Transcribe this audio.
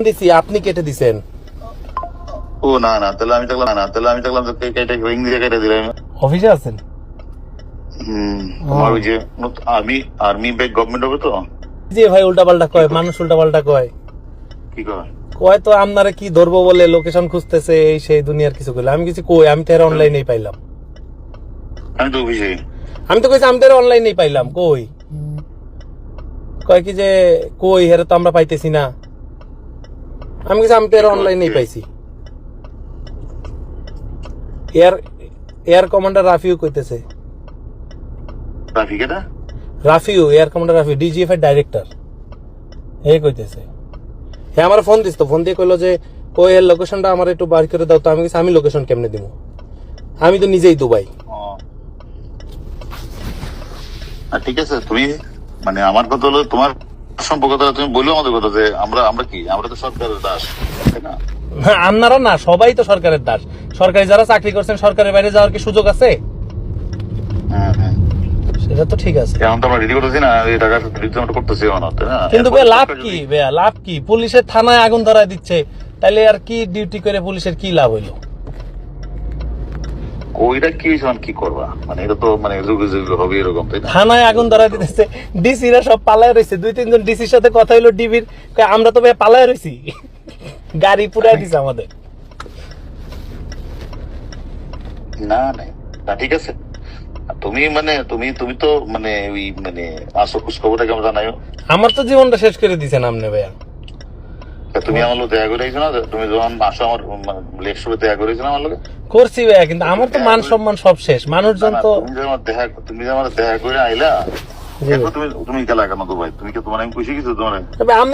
দিছি, আপনি কেটে দিছেন। ও না না, তাহলে আমি দেখলাম যে কেটে রিং দিয়ে কেটে দিলাম। অফিসে আছেন? তোমার ওই যে আর্মি ব্যাগ গভর্নমেন্ট হবে তো। জি ভাই, উল্টাপাল্টা কয়, মানুষ উল্টাপাল্টা কয়। কি কয়? কয় তো আপনারা কি ধরবো বলে লোকেশন খুঁজতেছে, এই সেই দুনিয়ার কিছু কইলে। আমি কিছু কই, আমি তো এর অনলাইনেই পাইলাম। আমি তো অফিসে। আমি তো কইছি আমি তো এর অনলাইনেই পাইলাম। কই কয় কি যে কই হেরে তো আমরা পাইতেছি না। আমি কিছু আমি তো এর অনলাইনেই পাইছি। এয়ার কমান্ডার রাফিউ কইতেছে। রাফিকেটা? Rafiu, air commander Rafiu, DGF এর ডাইরেক্টর। এই কইতেছে। হ্যাঁ, আমার ফোন দিস তো, ফোন দিয়ে কইলো যে ওই এর লোকেশনটা আমার একটু বার করে দাও। তো আমি কিছু, আমি লোকেশন কেমনে দিব? আমি তো নিজেই দুবাই। ঠিক আছে, তুমি মানে আমার কথা হলো তোমার সম্পর্কটা তুমি বললো আমাদের কথা যে আমরা আমরা তো সরকারের দাস, তাই না? আপনারা না, সবাই তো সরকারের দাস। সরকারি যারা চাকরি করছেন, সরকারের বাইরে যাওয়ার কি সুযোগ আছে? হ্যাঁ, সেটা তো ঠিক আছে। এখন তো আমরা রেডি করতেছি না, এই টাকা আমরা করতেছি না, তাই না? কিন্তু ভাই লাভ কি? ভাইয়া লাভ কি? পুলিশের থানায় আগুন ধরায় দিচ্ছে, তাইলে আর কি ডিউটি করে পুলিশের কি লাভ হইলো? ওইটা কি কি করবা, মানে এটা তো মানে যুগে যুগে হবে এরকম, তাই না? থানায় আগুন ধরায় দিতেছে, ডিসিরা সব পালায় রয়েছে। 2-3 জন ডিসির সাথে কথা হইলো ডিবির, আমরা তো ভাই পালায় রয়েছি, গাড়ি পুরাই দিছে আমাদের। না না, ঠিক আছে। তুমি মানে তুমি তো মানে ওই মানে আসো খোঁজ খবরটা কেমন জানাইও। আমার তো জীবনটা শেষ করে দিছেন আপনি ভাইয়া। তুমি আমার লোক দেখা করে আইছো না, তুমি যখন আসো আমার লেকশপে দেখা করেছো না আমার লোক। করছি ভাইয়া, কিন্তু আমার তো মান সম্মান সব শেষ। মানুষজন তো তুমি যে আমার দেখা করে আইলা, তুমি খেলা কেন দুবাই? তুমি কি তোমার আমি খুশি কিছু তোমার? তবে আমি